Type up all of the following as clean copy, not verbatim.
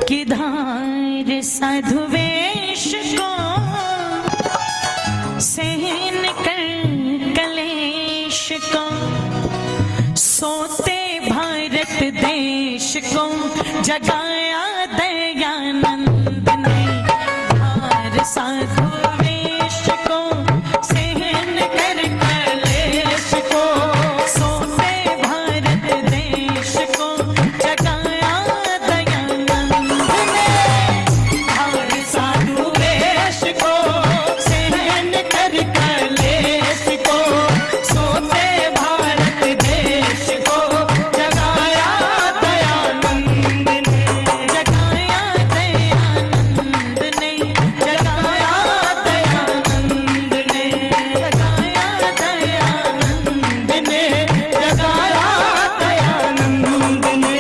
किधार साधु वेश को सहन कर कलेश को, सोते भारत देश को जगाया दयानंद ने। धार साधु वेश को सहन कर कलेश को, सोते भारत देश को जगाया दयानंद ने। धार साधु वेश को सहन कर कलेश को, सोते भारत देश को जगाया दयानंद ने। जगाया दयानंद ने, जगाया दयानंद ने, जगाया दयानंद ने, जगाया दयानंद ने।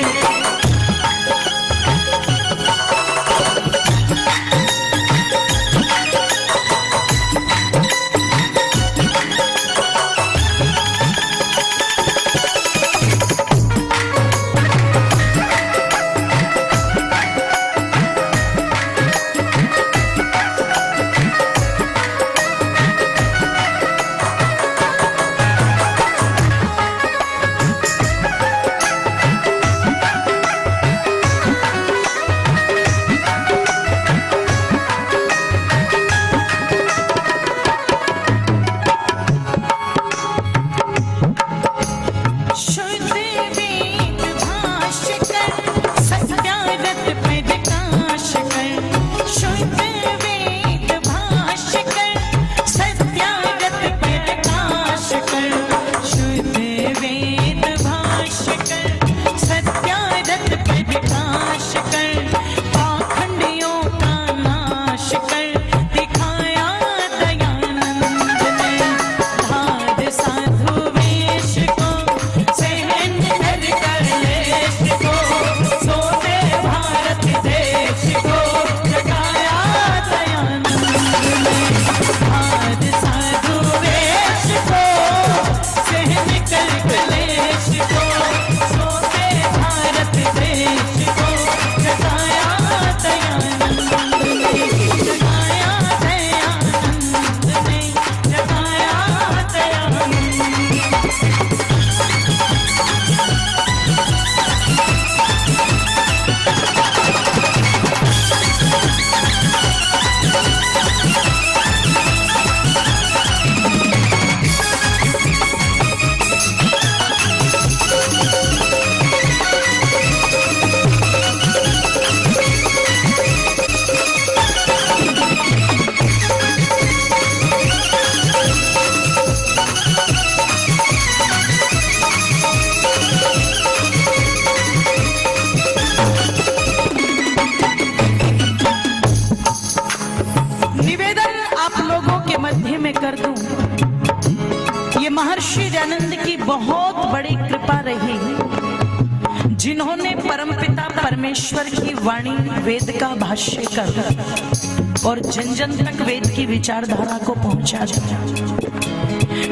शुद्ध वेद भाषकर सत्याव्रत प्रकाश कर, शुद्ध वेद भाषकर सत्याव्रत प्रकाश कर, शुद्ध वेद भाषकर सत्याव्रत प्रकाश कर, पाखंडियों का नाश कर दिखाया दयानंद ने। धार साधु वेश को सहन कर कलेश को, सोते भारत देश को जगाया दयानंद ने। धार साधु वेश को सहन कर कलेश को, सोते भारत देश को जगाया दयानंद ने। जगाया दयानंद ने, जगाया दयानंद ने। निवेदन आप लोगों के मध्य में कर दूं, ये महर्षि दयानंद की बहुत बड़ी कृपा रही, जिन्होंने परमपिता परमेश्वर की वाणी वेद का भाष्य कर और जन जन तक वेद की विचारधारा को पहुंचा दिया।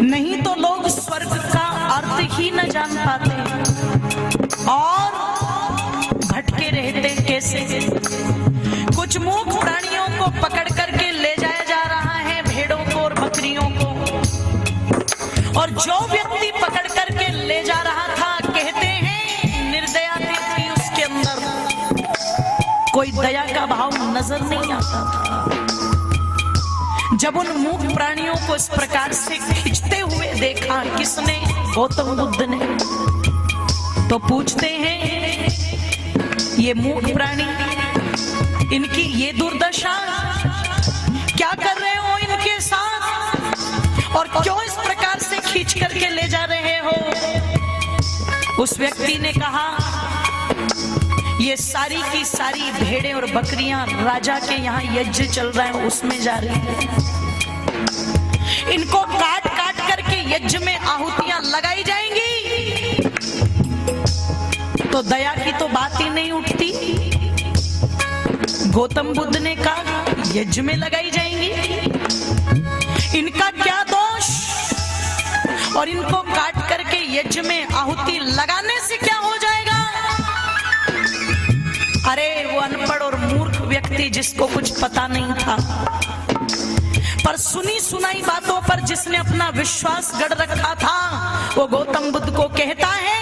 नहीं तो लोग स्वर्ग का अर्थ ही न जान पाते और भटके रहते कैसे। कुछ मूक प्राणियों को पकड़ करके ले जाया जा रहा है, भेड़ों को और बकरियों को, और जो व्यक्ति पकड़ करके ले जा रहा था कहते हैं निर्दया थी उसके अंदर, कोई दया का भाव नजर नहीं आता था। जब उन मूक प्राणियों को इस प्रकार से खींचते हुए देखा किसने? गौतम बुद्ध ने। तो पूछते हैं ये मूक प्राणी, इनकी ये दुर्दशा, क्या कर रहे हो इनके साथ और क्यों इस प्रकार से खींच करके ले जा रहे हो? उस व्यक्ति ने कहा ये सारी की सारी भेड़ें और बकरियां राजा के यहाँ यज्ञ चल रहा है उसमें जा रही है, इनको काट काट करके यज्ञ में आहुतियां लगाई जाएंगी तो दया की तो बात ही नहीं उठती। गौतम बुद्ध ने कहा यज्ञ में लगाई जाएंगी, इनका क्या दोष और इनको काट करके यज्ञ में आहुति लगाने से क्या हो जाएगा? अरे वो अनपढ़ और मूर्ख व्यक्ति जिसको कुछ पता नहीं था, पर सुनी सुनाई बातों पर जिसने अपना विश्वास गढ़ रखा था, वो गौतम बुद्ध को कहता है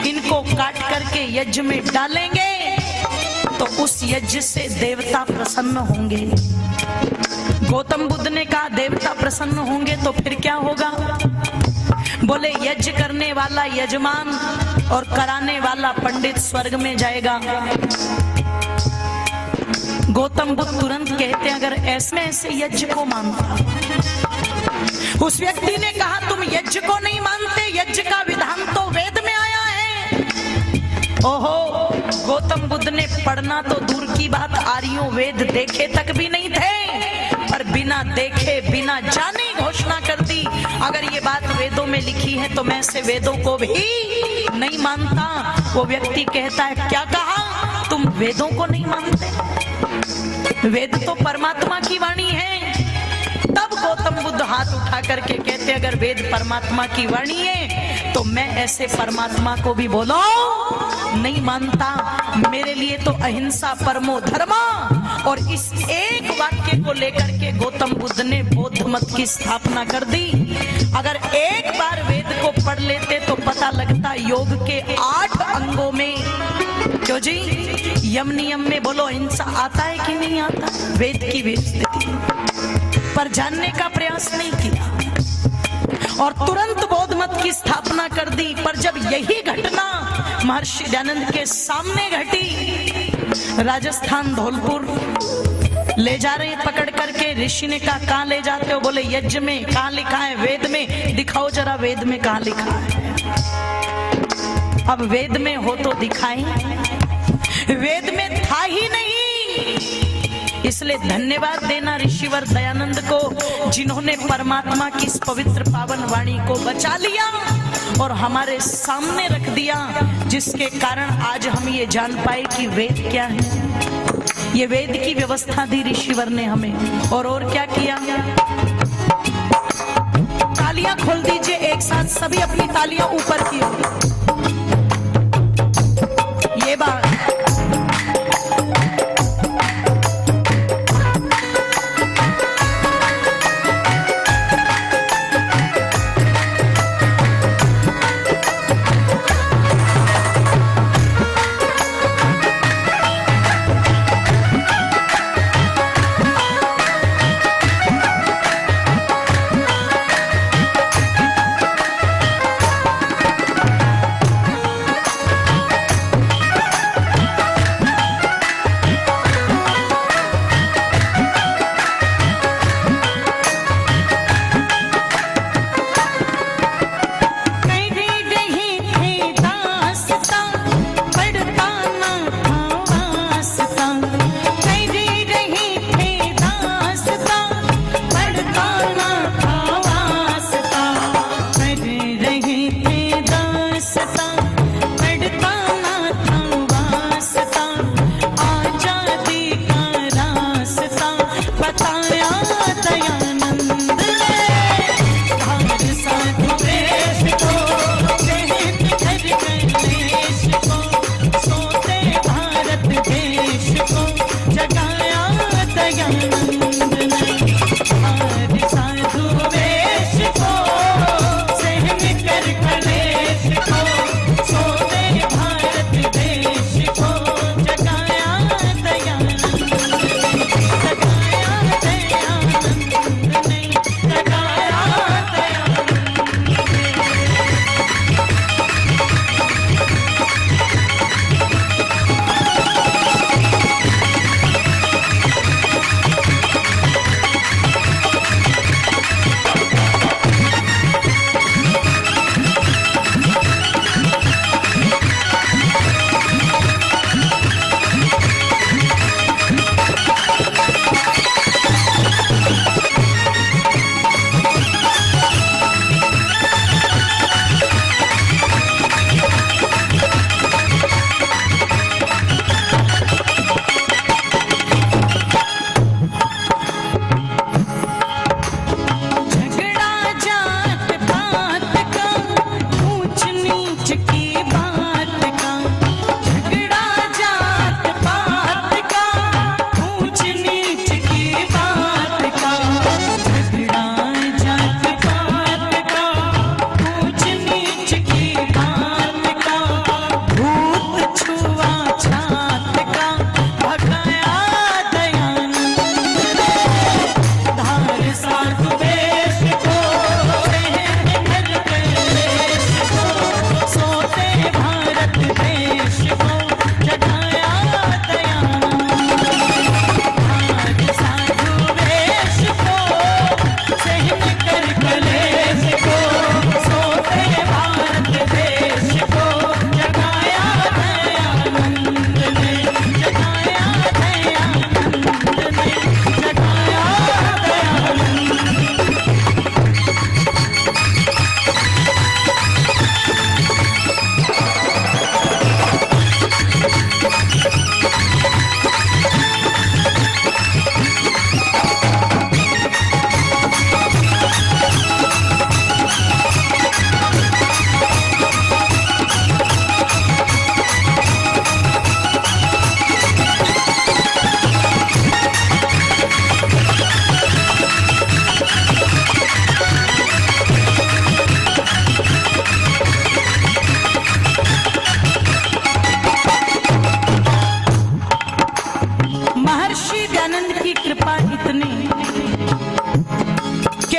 इनको काट करके यज्ञ में डालेंगे तो उस यज्ञ से देवता प्रसन्न होंगे। गौतम बुद्ध ने कहा देवता प्रसन्न होंगे तो फिर क्या होगा? बोले यज्ञ करने वाला यजमान और कराने वाला पंडित स्वर्ग में जाएगा। गौतम बुद्ध तुरंत कहते हैं अगर ऐसे यज्ञ को मानता। उस व्यक्ति ने कहा तुम यज्ञ को नहीं मानते, यज्ञ का विधान तो वेद में आया है। ओहो, गौतम बुद्ध ने पढ़ना तो दूर की बात, आर्यों वेद देखे तक भी नहीं थे, पर बिना देखे बिना जाने घोषणा कर दी अगर ये बात वेदों में लिखी है तो मैं ऐसे वेदों को भी नहीं मानता। वो व्यक्ति कहता है क्या कहा? तुम वेदों को नहीं मानते? वेद तो परमात्मा की वाणी है। तब गौतम बुद्ध हाथ उठा करके कहते अगर वेद परमात्मा की वाणी है तो मैं ऐसे परमात्मा को भी बोलो नहीं मानता। मेरे लिए तो अहिंसा परमो धर्मा, और इस एक वाक्य को लेकर के गौतम बुद्ध ने बौद्ध मत की स्थापना कर दी। अगर एक बार वेद को पढ़ लेते तो पता लगता योग के 8 अंगों में, क्यों जी, यम नियम में बोलो अहिंसा आता है कि नहीं आता? वेद की विस्तृति पर जानने का प्रयास नहीं किया और तुरंत बौद्ध मत की स्थापना कर दी। पर जब यही घटना महर्षि दयानंद के सामने घटी, राजस्थान धौलपुर ले जा रहे पकड़ करके, ऋषि ने कहा कहां ले जाते हो? बोले यज्ञ में। कहां लिखा है? वेद में। दिखाओ जरा वेद में कहां लिखा है। अब वेद में हो तो दिखाएं, वेद में था ही नहीं। इसलिए धन्यवाद देना ऋषिवर दयानंद को जिन्होंने परमात्मा की इस पवित्र पावन वाणी को बचा लिया और हमारे सामने रख दिया, जिसके कारण आज हम ये जान पाए कि वेद क्या है। ये वेद की व्यवस्था दी ऋषिवर ने हमें। और क्या किया? तालियां खोल दीजिए एक साथ, सभी अपनी तालियां ऊपर की ओर। ये बात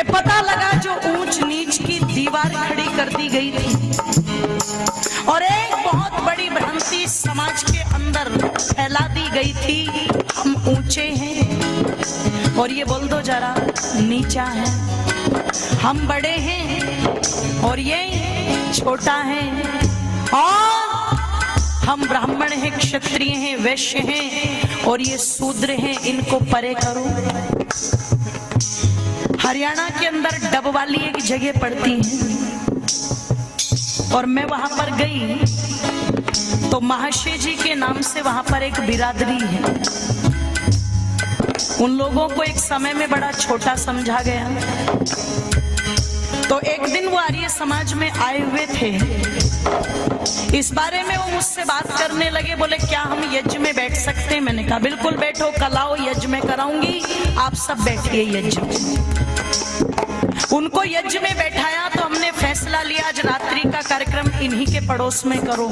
कि पता लगा जो ऊंच नीच की दीवार खड़ी कर दी गई थी और एक बहुत बड़ी भ्रांति समाज के अंदर फैला दी गई थी, हम ऊंचे हैं और ये बोल दो जरा नीचा है, हम बड़े हैं और ये छोटा है, और हम ब्राह्मण हैं, क्षत्रिय हैं, वैश्य हैं और ये शूद्र हैं, इनको परे करो। हरियाणा के अंदर डबवाली एक जगह पड़ती है और मैं वहां पर गई तो महाशय जी के नाम से वहां पर एक बिरादरी है। उन लोगों को एक समय में बड़ा छोटा समझा गया। तो एक दिन वो आर्य समाज में आए हुए थे, इस बारे में वो मुझसे बात करने लगे, बोले क्या हम यज्ञ में बैठ सकते हैं? मैंने कहा बिल्कुल बैठो, कल आओ यज्ञ में कराऊंगी, आप सब बैठिए यज्ञ में। उनको यज्ञ में बैठाया तो हमने फैसला लिया आज रात्रि का कार्यक्रम इन्हीं के पड़ोस में करो।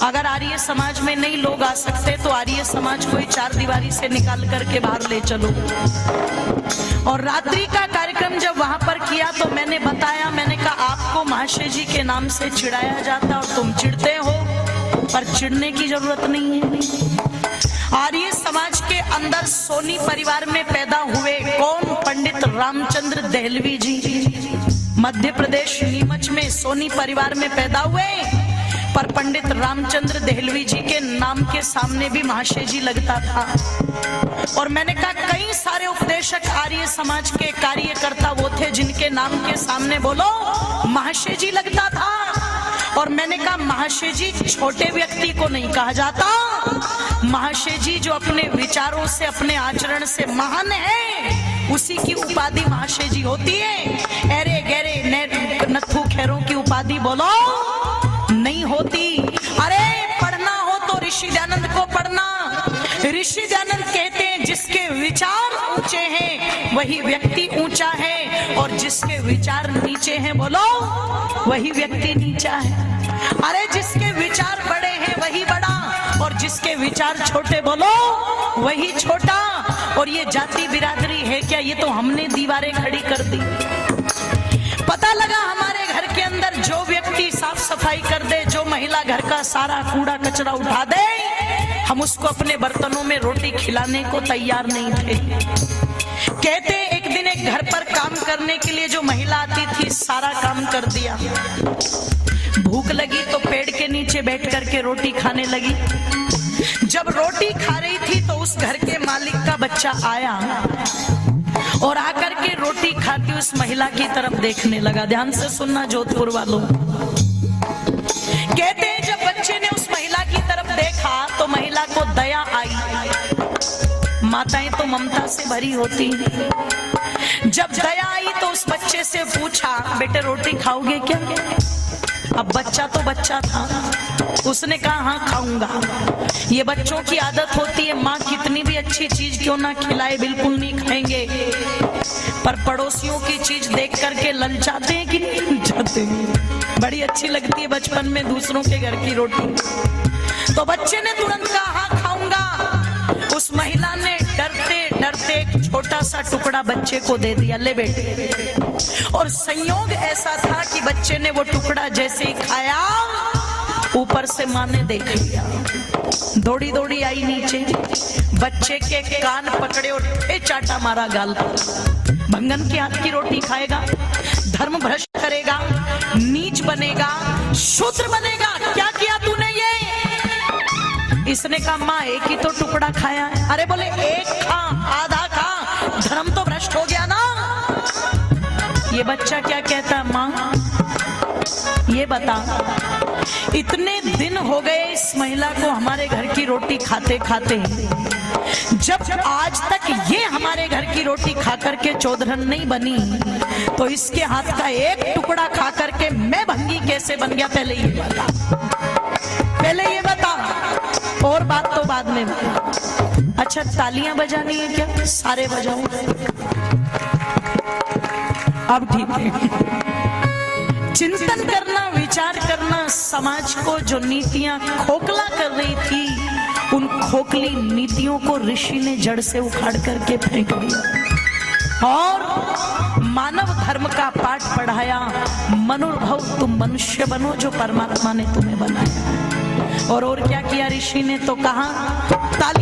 अगर आर्य समाज में नहीं लोग आ सकते तो आर्य समाज को ही चार दीवारी से निकाल करके बाहर ले चलो। और रात्रि का कार्यक्रम जब वहां पर किया तो मैंने बताया, मैंने कहा आपको महाशय जी के नाम से चिढ़ाया जाता और तुम चिढ़ते हो, पर चिढ़ने की जरूरत नहीं है। आर्य समाज के अंदर सोनी परिवार में पैदा हुए कौन? पंडित रामचंद्र देहलवी जी। मध्य प्रदेश नीमच में सोनी परिवार में पैदा हुए, पर पंडित रामचंद्र देहलवी जी के नाम के सामने भी महाशय जी लगता था। और मैंने कहा कई सारे उपदेशक आर्य समाज के कार्यकर्ता वो थे जिनके नाम के सामने बोलो महाशय जी लगता था। और मैंने कहा महाशय जी छोटे व्यक्ति को नहीं कहा जाता, महाशय जी जो अपने विचारों से अपने आचरण से महान है उसी की उपाधि महाशय जी होती है। अरे गहरे नथु खैरों की उपाधि बोलो नहीं होती। अरे पढ़ना हो तो ऋषि दयानंद को पढ़ना। ऋषि दयानंद कहते हैं जिसके विचार ऊंचे हैं वही व्यक्ति ऊंचा है, और जिसके विचार नीचे हैं बोलो वही व्यक्ति नीचा है। अरे जिसके विचार बड़े हैं वही बड़ा, और जिसके विचार छोटे बोलो वही छोटा। और ये जाति बिरादरी है क्या? ये तो हमने दीवारें खड़ी कर दी। पता लगा हमारे घर के अंदर जो व्यक्ति साफ सफाई कर दे, जो महिला घर का सारा कूड़ा कचरा उठा दे, हम उसको अपने बर्तनों में रोटी खिलाने को तैयार नहीं थे। कहते एक दिन एक घर पर काम करने के लिए जो महिला आती थी सारा काम कर दिया, भूख लगी तो पेड़ के नीचे बैठ करके रोटी खाने लगी। जब रोटी खा रही थी तो उस घर के मालिक का बच्चा आया और आकर के रोटी खाती उस महिला की तरफ देखने लगा। ध्यान से सुनना जोधपुर वालों। कहते हैं जब बच्चे ने उस महिला की तरफ देखा तो महिला को दया आई। माताएं तो ममता से भरी होती हैं। जब दया आई तो उस बच्चे से पूछा बेटे रोटी खाओगे क्या? अब बच्चा तो बच्चा था, उसने कहा हाँ खाऊंगा। ये बच्चों की आदत होती है, माँ कितनी भी अच्छी चीज क्यों ना खिलाए बिल्कुल नहीं खाएंगे, पर पड़ोसियों की चीज देख करके ललचाते हैं कि नहीं ललचाते हैं? बड़ी अच्छी लगती है बचपन में दूसरों के घर की रोटी। तो बच्चे ने तुरंत कहा हाँ खाऊंगा। उस महिला ने डरते डरते एक छोटा सा टुकड़ा बच्चे को दे दिया, ले बेटे। और संयोग ऐसा था कि बच्चे ने वो टुकड़ा जैसे ही खाया ऊपर से माँ ने देख लिया, दौड़ी दौड़ी आई नीचे, बच्चे के कान पकड़े और चाटा मारा गाल पर। भंगन के हाथ की रोटी खाएगा, धर्म भ्रष्ट करेगा, नीच बनेगा, शूद्र बनेगा, क्या किया तूने ये? इसने कहा माँ एक ही तो टुकड़ा खाया है। अरे बोले एक खा, आधा खा, धर्म तो भ्रष्ट हो गया ना। ये बच्चा क्या कहता है माँ ये बता, इतने दिन हो गए इस महिला को हमारे घर की रोटी खाते खाते, जब आज तक ये हमारे घर की रोटी खा करके चौधरन नहीं बनी, तो इसके हाथ का एक टुकड़ा खा करके मैं भंगी कैसे बन गया? पहले ये बता, पहले ये बता, और बात तो बाद में बता। अच्छा तालियां बजानी है क्या? सारे बजाओ। अब ठीक है। चिंतन करना, विचार करना, समाज को जो नीतियां खोखला कर रही थी उन खोखली नीतियों को ऋषि ने जड़ से उखाड़ करके फेंक दिया। और मानव धर्म का पाठ पढ़ाया। मनुर्भव, तुम मनुष्य बनो जो परमात्मा ने तुम्हें बनाया। और क्या किया ऋषि ने तो कहा, ताली